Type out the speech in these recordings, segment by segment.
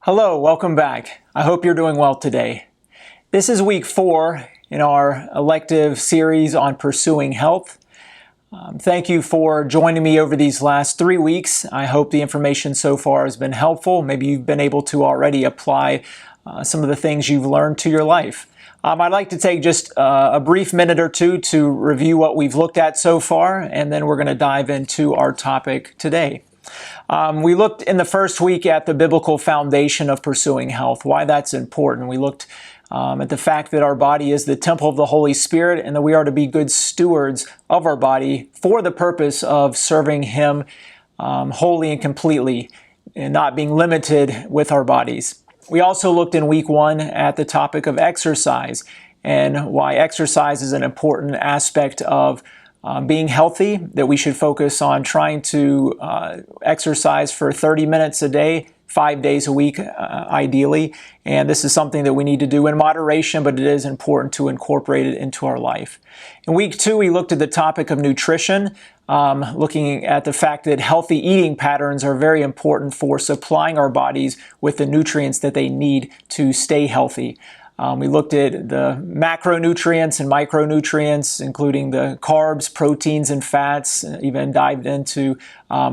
Hello, welcome back. I hope you're doing well today. This is week 4 in our elective series on pursuing health. Thank you for joining me over these last 3 weeks. I hope the information so far has been helpful. Maybe you've been able to already apply some of the things you've learned to your life. I'd like to take just a brief minute or two to review what we've looked at so far, and then we're going to dive into our topic today. We looked in the first week at the biblical foundation of pursuing health, why that's important. We looked at the fact that our body is the temple of the Holy Spirit and that we are to be good stewards of our body for the purpose of serving Him wholly and completely and not being limited with our bodies. We also looked in week 1 at the topic of exercise and why exercise is an important aspect of being healthy, that we should focus on trying to exercise for 30 minutes a day, 5 days a week ideally. And this is something that we need to do in moderation, but it is important to incorporate it into our life. In week 2, we looked at the topic of nutrition, looking at the fact that healthy eating patterns are very important for supplying our bodies with the nutrients that they need to stay healthy. We looked at the macronutrients and micronutrients, including the carbs, proteins, and fats, even dived into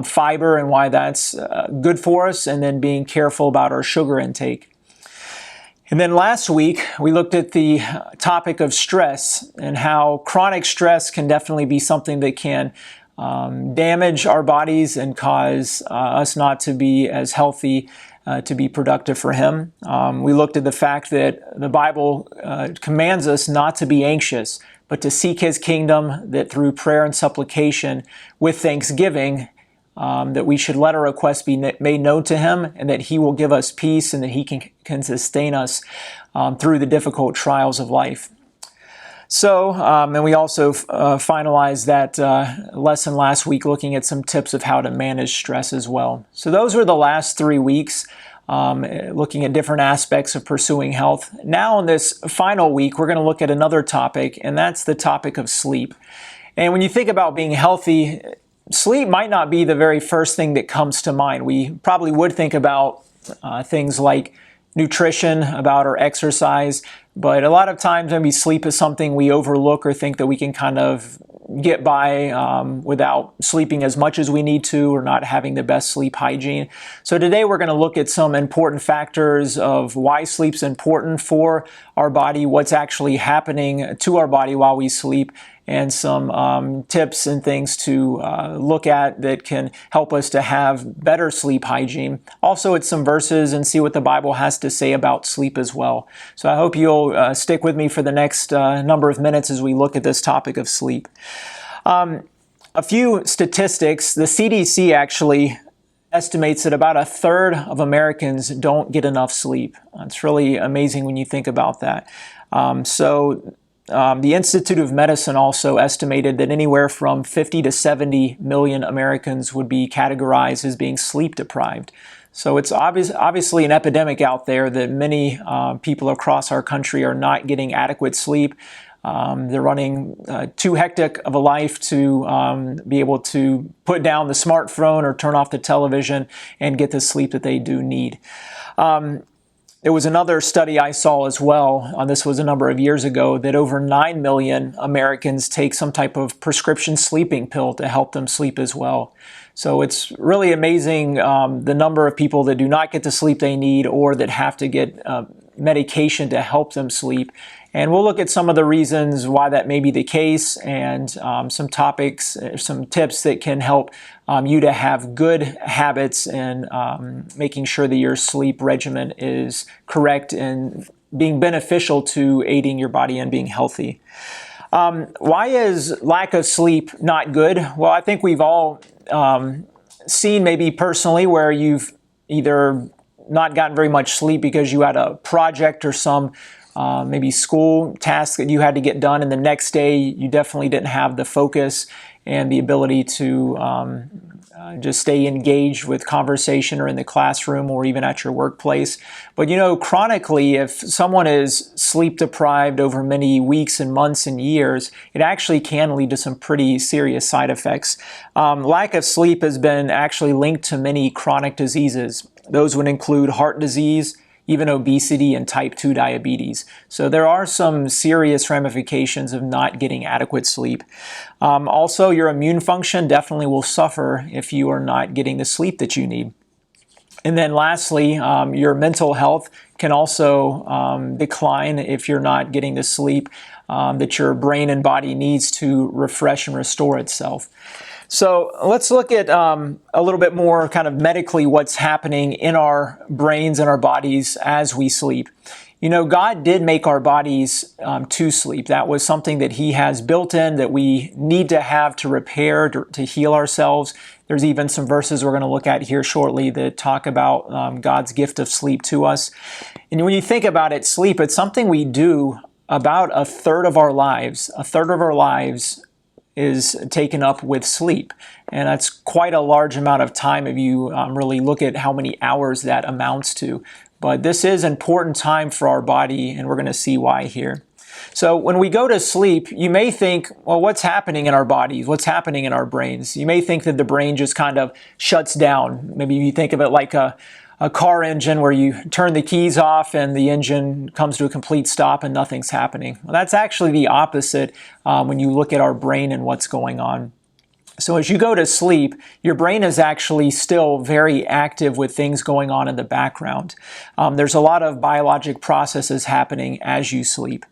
fiber and why that's good for us, and then being careful about our sugar intake. And then last week, we looked at the topic of stress and how chronic stress can definitely be something that can damage our bodies and cause us not to be as healthy to be productive for Him. We looked at the fact that the Bible commands us not to be anxious, but to seek His kingdom, that through prayer and supplication with thanksgiving, that we should let our requests be made known to Him, and that He will give us peace and that He can sustain us through the difficult trials of life. So, and we also finalized that lesson last week looking at some tips of how to manage stress as well. So those were the last 3 weeks, looking at different aspects of pursuing health. Now in this final week, we're going to look at another topic, and that's the topic of sleep. And when you think about being healthy, sleep might not be the very first thing that comes to mind. We probably would think about things like nutrition, about our exercise, but a lot of times maybe sleep is something we overlook or think that we can kind of get by without sleeping as much as we need to or not having the best sleep hygiene. So today we're going to look at some important factors of why sleep's important for our body, what's actually happening to our body while we sleep, and some tips and things to look at that can help us to have better sleep hygiene. Also, it's some verses and see what the Bible has to say about sleep as well. So I hope you'll stick with me for the next number of minutes as we look at this topic of sleep. A few statistics. The CDC actually estimates that about 1/3 of Americans don't get enough sleep. It's really amazing when you think about that. The Institute of Medicine also estimated that anywhere from 50 to 70 million Americans would be categorized as being sleep deprived. So it's obviously an epidemic out there that many people across our country are not getting adequate sleep. They're running too hectic of a life to be able to put down the smartphone or turn off the television and get the sleep that they do need. There was another study I saw as well, this was a number of years ago, that over 9 million Americans take some type of prescription sleeping pill to help them sleep as well. So it's really amazing the number of people that do not get the sleep they need or that have to get medication to help them sleep. And we'll look at some of the reasons why that may be the case and some topics, some tips that can help you to have good habits and making sure that your sleep regimen is correct and being beneficial to aiding your body and being healthy. Why is lack of sleep not good? Well, I think we've all seen maybe personally where you've either not gotten very much sleep because you had a project or some maybe school task that you had to get done, and the next day you definitely didn't have the focus and the ability to just stay engaged with conversation or in the classroom or even at your workplace. But chronically, if someone is sleep deprived over many weeks and months and years, it actually can lead to some pretty serious side effects. Lack of sleep has been actually linked to many chronic diseases. Those would include heart disease, even obesity, and type 2 diabetes. So there are some serious ramifications of not getting adequate sleep. Also, your immune function definitely will suffer if you are not getting the sleep that you need. And then lastly, your mental health can also decline if you're not getting the sleep that your brain and body needs to refresh and restore itself. So let's look at a little bit more kind of medically what's happening in our brains and our bodies as we sleep. You know, God did make our bodies to sleep. That was something that He has built in that we need to have to repair, to heal ourselves. There's even some verses we're going to look at here shortly that talk about God's gift of sleep to us. And when you think about it, sleep, it's something we do about a third of our lives. A third of our lives is taken up with sleep. And that's quite a large amount of time if you really look at how many hours that amounts to. But this is important time for our body, and we're going to see why here. So when we go to sleep, you may think, well, what's happening in our bodies? What's happening in our brains? You may think that the brain just kind of shuts down. Maybe you think of it like a car engine where you turn the keys off and the engine comes to a complete stop and nothing's happening. Well, that's actually the opposite when you look at our brain and what's going on. So as you go to sleep, your brain is actually still very active with things going on in the background. There's a lot of biologic processes happening as you sleep.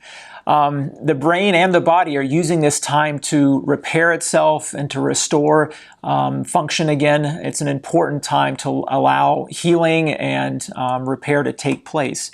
The brain and the body are using this time to repair itself and to restore function again. It's an important time to allow healing and repair to take place.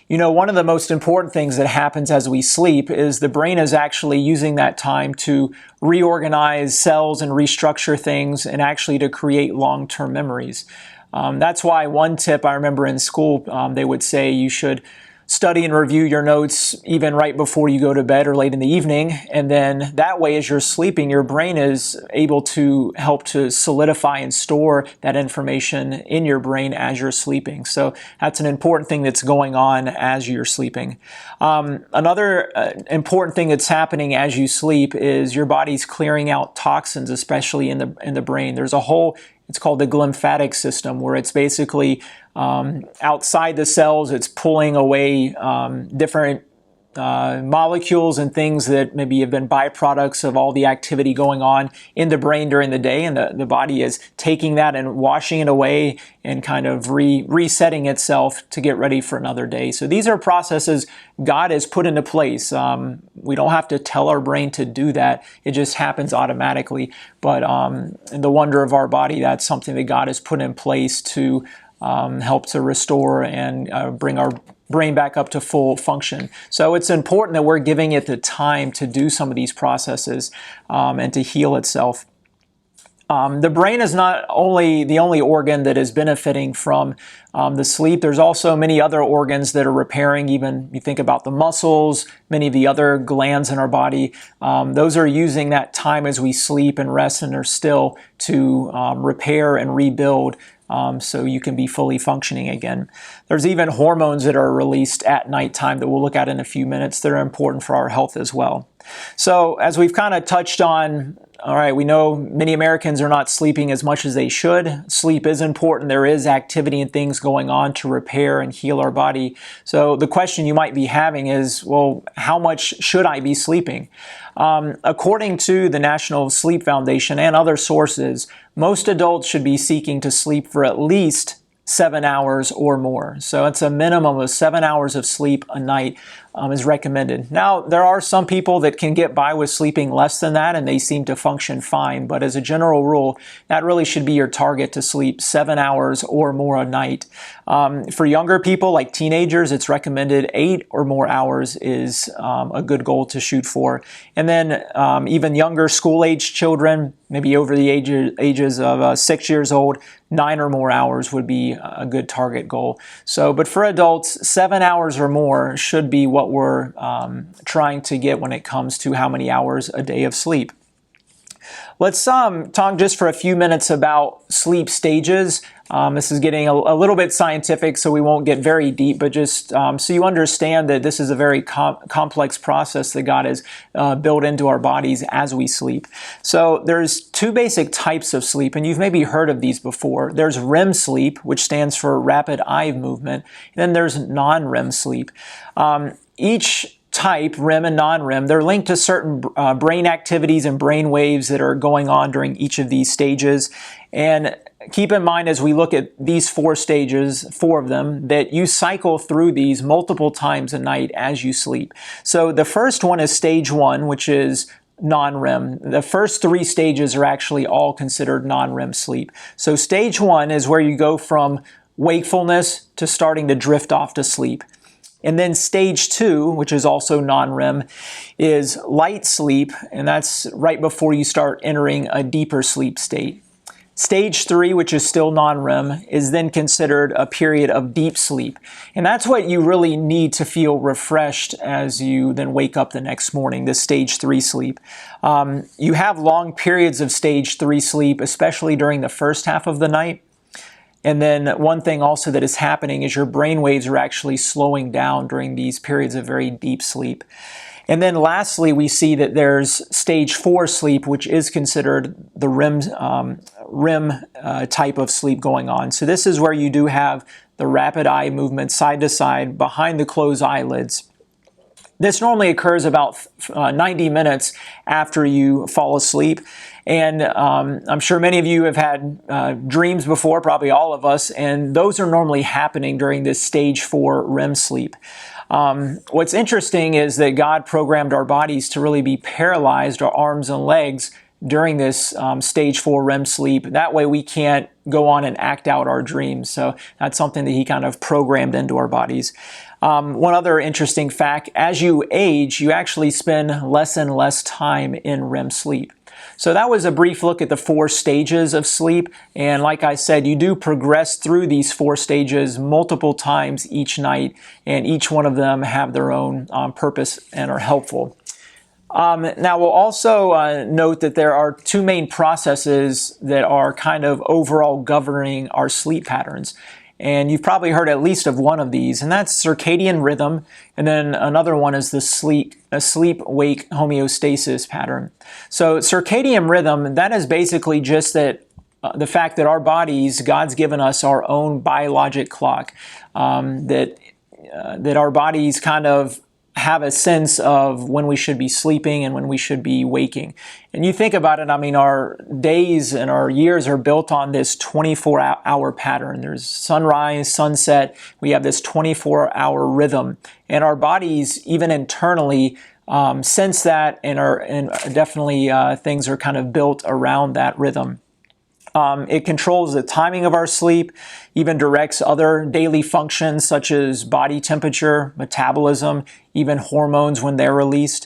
You know, one of the most important things that happens as we sleep is the brain is actually using that time to reorganize cells and restructure things and actually to create long-term memories. That's why one tip I remember in school, they would say you should study and review your notes even right before you go to bed or late in the evening. And then that way, as you're sleeping, your brain is able to help to solidify and store that information in your brain as you're sleeping. So that's an important thing that's going on as you're sleeping. Another important thing that's happening as you sleep is your body's clearing out toxins, especially in the brain. There's a whole, it's called the glymphatic system, where it's basically outside the cells, it's pulling away different molecules and things that maybe have been byproducts of all the activity going on in the brain during the day, and the body is taking that and washing it away and kind of resetting itself to get ready for another day. So these are processes God has put into place. We don't have to tell our brain to do that. It just happens automatically. But in the wonder of our body, that's something that God has put in place to help to restore and bring our brain back up to full function. So it's important that we're giving it the time to do some of these processes and to heal itself. The brain is not only the only organ that is benefiting from the sleep. There's also many other organs that are repairing. Even you think about the muscles, many of the other glands in our body. Those are using that time as we sleep and rest and are still to repair and rebuild so you can be fully functioning again. There's even hormones that are released at nighttime that we'll look at in a few minutes that are important for our health as well. So as we've kind of touched on, all right, we know many Americans are not sleeping as much as they should. Sleep is important. There is activity and things going on to repair and heal our body. So the question you might be having is, well, how much should I be sleeping? According to the National Sleep Foundation and other sources, most adults should be seeking to sleep for at least 7 hours or more. So it's a minimum of 7 hours of sleep a night is recommended. Now, there are some people that can get by with sleeping less than that and they seem to function fine, but as a general rule, that really should be your target, to sleep 7 hours or more a night. For younger people like teenagers, it's recommended 8 or more hours is a good goal to shoot for. And then even younger school-age children, maybe over the ages of 6 years old, 9 or more hours would be a good target goal. So, but for adults, 7 hours or more should be what we're trying to get when it comes to how many hours a day of sleep. Let's talk just for a few minutes about sleep stages. This is getting a little bit scientific, so we won't get very deep, but just so you understand that this is a very complex process that God has built into our bodies as we sleep. So there's two basic types of sleep, and you've maybe heard of these before. There's REM sleep, which stands for rapid eye movement, and then there's non-REM sleep. Each type, REM and non-REM, they're linked to certain brain activities and brain waves that are going on during each of these stages. And keep in mind as we look at these four stages, four of them, that you cycle through these multiple times a night as you sleep. So the first one is stage one, which is non-REM. The first three stages are actually all considered non-REM sleep. So stage one is where you go from wakefulness to starting to drift off to sleep. And then stage two, which is also non-REM, is light sleep, and that's right before you start entering a deeper sleep state. Stage three, which is still non-REM, is then considered a period of deep sleep. And that's what you really need to feel refreshed as you then wake up the next morning, this stage three sleep. You have long periods of stage three sleep, especially during the first half of the night. And then one thing also that is happening is your brain waves are actually slowing down during these periods of very deep sleep. And then lastly, we see that there's stage four sleep, which is considered the REM type of sleep going on. So this is where you do have the rapid eye movement side to side behind the closed eyelids. This normally occurs about 90 minutes after you fall asleep. And I'm sure many of you have had dreams before, probably all of us, and those are normally happening during this stage 4 REM sleep. What's interesting is that God programmed our bodies to really be paralyzed, our arms and legs, during this stage 4 REM sleep. That way we can't go on and act out our dreams. So that's something that He kind of programmed into our bodies. One other interesting fact, as you age, you actually spend less and less time in REM sleep. So that was a brief look at the 4 stages of sleep. And like I said, you do progress through these 4 stages multiple times each night, and each one of them have their own purpose and are helpful. Now we'll also note that there are 2 main processes that are kind of overall governing our sleep patterns. And you've probably heard at least of one of these, and that's circadian rhythm, and then another one is the sleep-wake homeostasis pattern. So circadian rhythm, that is basically just that the fact that our bodies, God's given us our own biologic clock, that our bodies kind of have a sense of when we should be sleeping and when we should be waking. And you think about it, I mean, our days and our years are built on this 24-hour pattern. There's sunrise, sunset. We have this 24-hour rhythm. And our bodies, even internally, sense that and definitely things are kind of built around that rhythm. It controls the timing of our sleep, even directs other daily functions such as body temperature, metabolism, even hormones when they're released.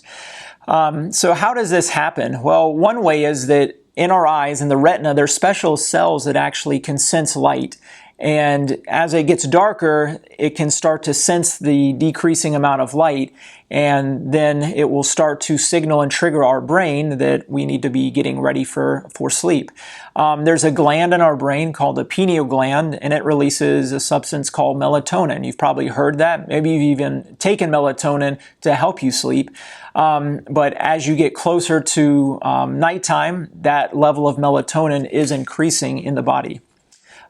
So how does this happen? Well, one way is that in our eyes, in the retina, there's special cells that actually can sense light. And as it gets darker, it can start to sense the decreasing amount of light, and then it will start to signal and trigger our brain that we need to be getting ready for sleep. There's a gland in our brain called the pineal gland, and it releases a substance called melatonin. You've probably heard that. Maybe you've even taken melatonin to help you sleep. But as you get closer to nighttime, that level of melatonin is increasing in the body.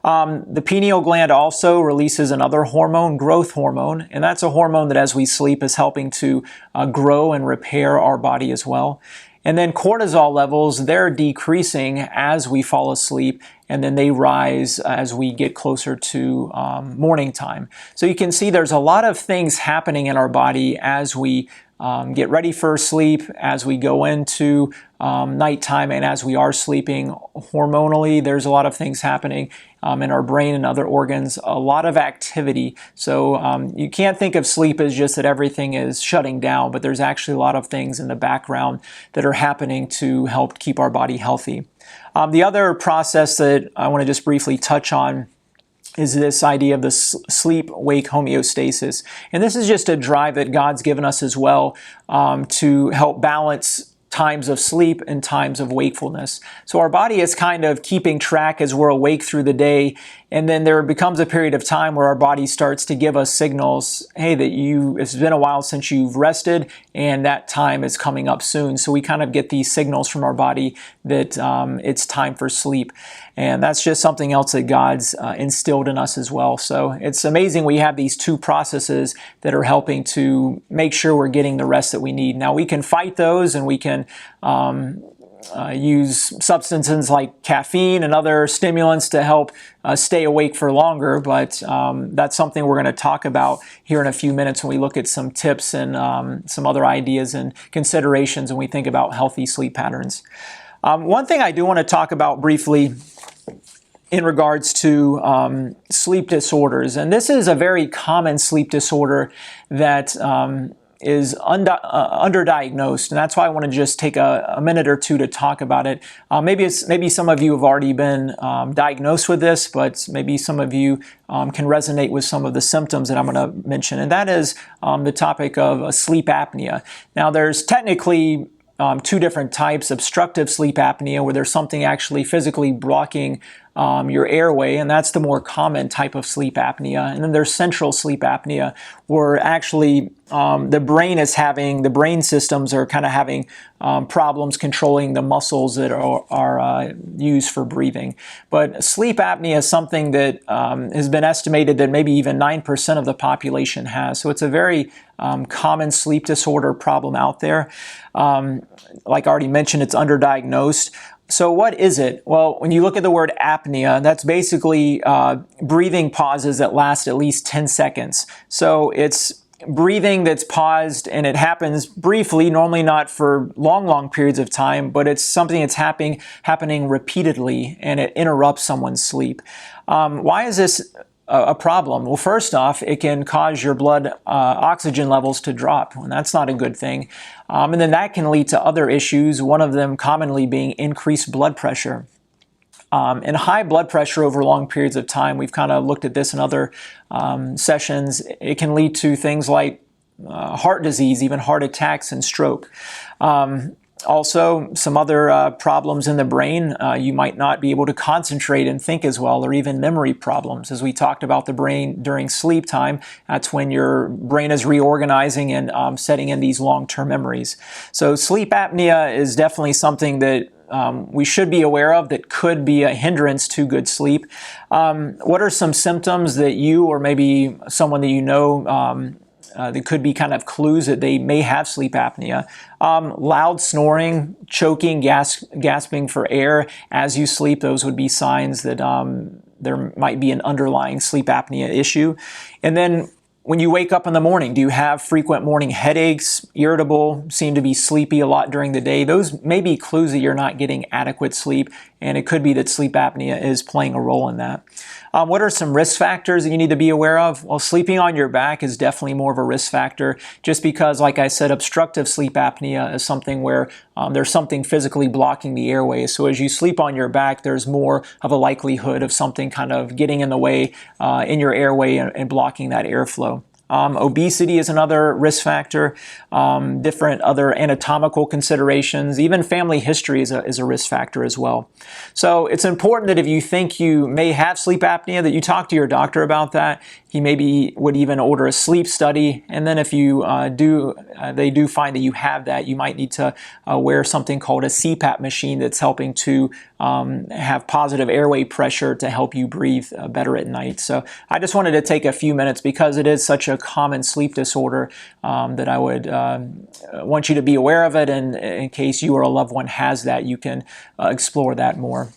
The pineal gland also releases another hormone, growth hormone, and that's a hormone that as we sleep is helping to grow and repair our body as well. And then cortisol levels, they're decreasing as we fall asleep, and then they rise as we get closer to morning time. So you can see there's a lot of things happening in our body as we get ready for sleep, as we go into nighttime, and as we are sleeping. Hormonally, there's a lot of things happening in our brain and other organs, a lot of activity. So you can't think of sleep as just that everything is shutting down, but there's actually a lot of things in the background that are happening to help keep our body healthy. The other process that I want to just briefly touch on is this idea of the sleep-wake homeostasis. And this is just a drive that God's given us as well to help balance times of sleep and times of wakefulness. So our body is kind of keeping track as we're awake through the day, and then there becomes a period of time where our body starts to give us signals, hey, it's been a while since you've rested, and that time is coming up soon. So we kind of get these signals from our body that it's time for sleep. And that's just something else that God's instilled in us as well. So it's amazing we have these two processes that are helping to make sure we're getting the rest that we need. Now we can fight those, and we can use substances like caffeine and other stimulants to help stay awake for longer, but that's something we're going to talk about here in a few minutes when we look at some tips and some other ideas and considerations when we think about healthy sleep patterns. One thing I do want to talk about briefly in regards to sleep disorders, and this is a very common sleep disorder that is underdiagnosed, and that's why I want to just take a minute or two to talk about it. Maybe some of you have already been diagnosed with this, but maybe some of you can resonate with some of the symptoms that I'm going to mention, and that is the topic of sleep apnea. Now, there's technically two different types: obstructive sleep apnea, where there's something actually physically blocking your airway, and that's the more common type of sleep apnea. And then there's central sleep apnea, where actually the brain systems are kind of having problems controlling the muscles that are used for breathing. But sleep apnea is something that has been estimated that maybe even 9% of the population has. So it's a very common sleep disorder problem out there. Like I already mentioned, it's underdiagnosed. So what is it? Well, when you look at the word apnea, that's basically breathing pauses that last at least 10 seconds. So it's breathing that's paused, and it happens briefly, normally not for long periods of time, but it's something that's happening repeatedly, and it interrupts someone's sleep. Why is this a problem? Well, first off, it can cause your blood oxygen levels to drop, and that's not a good thing. And then that can lead to other issues, one of them commonly being increased blood pressure. And high blood pressure over long periods of time, we've kind of looked at this in other sessions, it can lead to things like heart disease, even heart attacks and stroke. Also, some other problems in the brain. You might not be able to concentrate and think as well, or even memory problems. As we talked about the brain during sleep time, that's when your brain is reorganizing and setting in these long-term memories. So sleep apnea is definitely something that we should be aware of that could be a hindrance to good sleep. What are some symptoms that you, or maybe someone that you know, that could be kind of clues that they may have sleep apnea? Loud snoring, choking, gasping for air as you sleep, those would be signs that there might be an underlying sleep apnea issue. And then when you wake up in the morning, do you have frequent morning headaches, irritable, seem to be sleepy a lot during the day? Those may be clues that you're not getting adequate sleep, and it could be that sleep apnea is playing a role in that. What are some risk factors that you need to be aware of? Well, sleeping on your back is definitely more of a risk factor, just because, like I said, obstructive sleep apnea is something where there's something physically blocking the airways. So as you sleep on your back, there's more of a likelihood of something kind of getting in the way in your airway and blocking that airflow. Obesity is another risk factor, different other anatomical considerations, even family history is a risk factor as well. So it's important that if you think you may have sleep apnea, that you talk to your doctor about that. He maybe would even order a sleep study, and then if you they do find that you have that, you might need to wear something called a CPAP machine that's helping to have positive airway pressure to help you breathe better at night. So I just wanted to take a few minutes, because it is such a common sleep disorder, that I would want you to be aware of it, and in case you or a loved one has that, you can explore that more.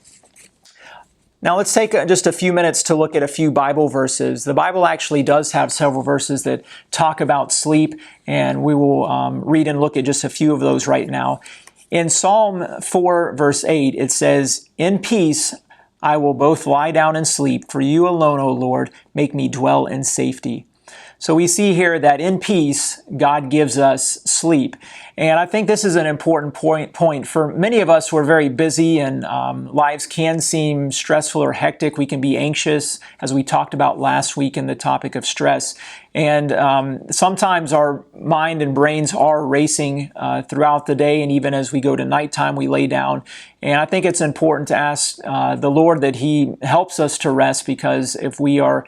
Now let's take just a few minutes to look at a few Bible verses. The Bible actually does have several verses that talk about sleep, and we will read and look at just a few of those right now. In Psalm 4, verse 8, it says, "In peace I will both lie down and sleep, for you alone, O Lord, make me dwell in safety. So we see here that in peace, God gives us sleep. And I think this is an important point. For many of us, we're very busy and lives can seem stressful or hectic. We can be anxious, as we talked about last week in the topic of stress. And sometimes our mind and brains are racing throughout the day, and even as we go to nighttime, we lay down. And I think it's important to ask the Lord that He helps us to rest, because if we are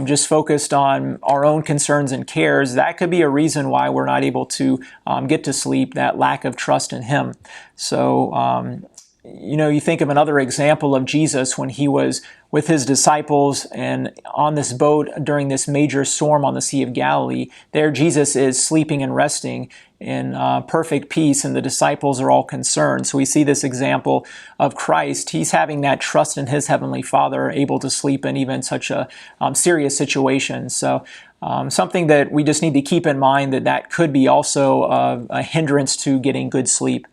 just focused on our own concerns and cares, that could be a reason why we're not able to get to sleep, that lack of trust in Him. So, you think of another example of Jesus when He was with His disciples and on this boat during this major storm on the Sea of Galilee. There Jesus is sleeping and resting in perfect peace, and the disciples are all concerned. So we see this example of Christ. He's having that trust in His Heavenly Father, able to sleep in even such a serious situation. So something that we just need to keep in mind, that could be also a hindrance to getting good sleep.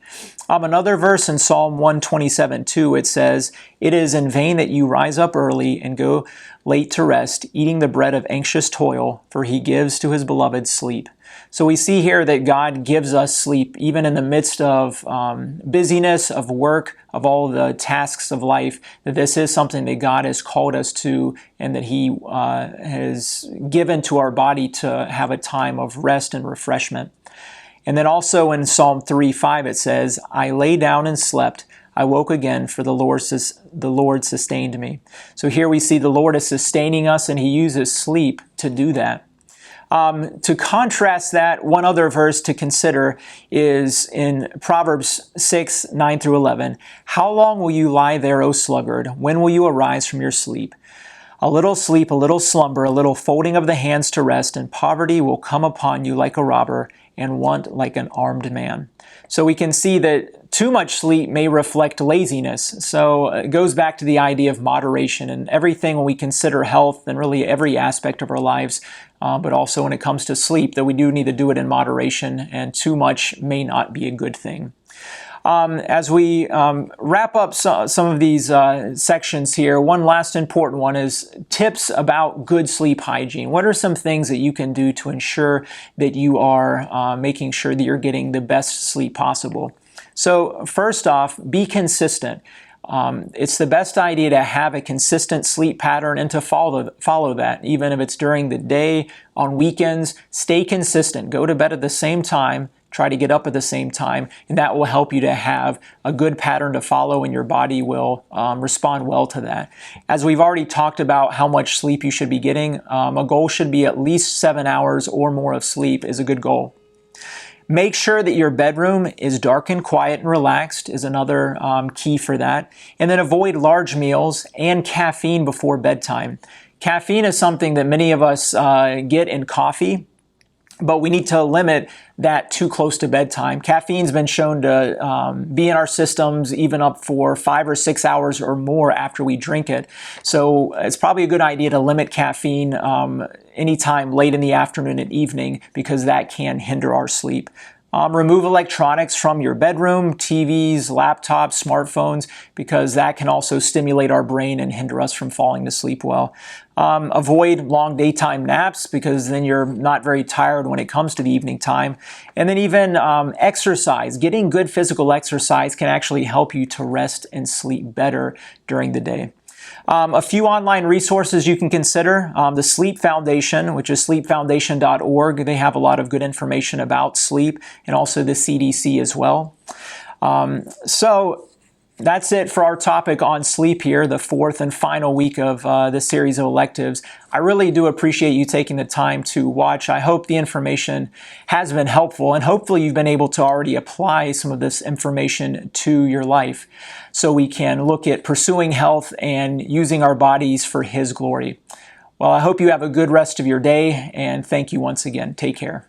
Another verse in Psalm 127:2, it says, "It is in vain that you rise up early and go late to rest, eating the bread of anxious toil, for He gives to His beloved sleep." So we see here that God gives us sleep even in the midst of busyness, of work, of all the tasks of life, that this is something that God has called us to, and that He has given to our body to have a time of rest and refreshment. And then also in Psalm 3:5 it says, "I lay down and slept. I woke again, for the Lord sustained me." So here we see the Lord is sustaining us, and He uses sleep to do that. To contrast that, one other verse to consider is in Proverbs 6:9-11. "How long will you lie there, O sluggard? When will you arise from your sleep? A little sleep, a little slumber, a little folding of the hands to rest, and poverty will come upon you like a robber, and want like an armed man." So we can see that too much sleep may reflect laziness. So it goes back to the idea of moderation and everything when we consider health and really every aspect of our lives, but also when it comes to sleep, that we do need to do it in moderation, and too much may not be a good thing. As we wrap up some of these sections here, one last important one is tips about good sleep hygiene. What are some things that you can do to ensure that you are making sure that you're getting the best sleep possible? So first off, be consistent. It's the best idea to have a consistent sleep pattern and to follow that, even if it's during the day, on weekends. Stay consistent. Go to bed at the same time. Try to get up at the same time, and that will help you to have a good pattern to follow, and your body will respond well to that. As we've already talked about how much sleep you should be getting, a goal should be at least 7 hours or more of sleep is a good goal. Make sure that your bedroom is dark and quiet and relaxed is another key for that. And then avoid large meals and caffeine before bedtime. Caffeine is something that many of us get in coffee, but we need to limit that too close to bedtime. Caffeine's been shown to be in our systems even up for 5 or 6 hours or more after we drink it. So it's probably a good idea to limit caffeine anytime late in the afternoon and evening, because that can hinder our sleep. Remove electronics from your bedroom, TVs, laptops, smartphones, because that can also stimulate our brain and hinder us from falling to sleep well. Avoid long daytime naps, because then you're not very tired when it comes to the evening time. And then even exercise. Getting good physical exercise can actually help you to rest and sleep better during the day. A few online resources you can consider. The Sleep Foundation, which is sleepfoundation.org. They have a lot of good information about sleep, and also the CDC as well. So that's it for our topic on sleep here, the fourth and final week of the series of electives. I really do appreciate you taking the time to watch. I hope the information has been helpful, and hopefully you've been able to already apply some of this information to your life, so we can look at pursuing health and using our bodies for His glory. Well, I hope you have a good rest of your day, and thank you once again. Take care.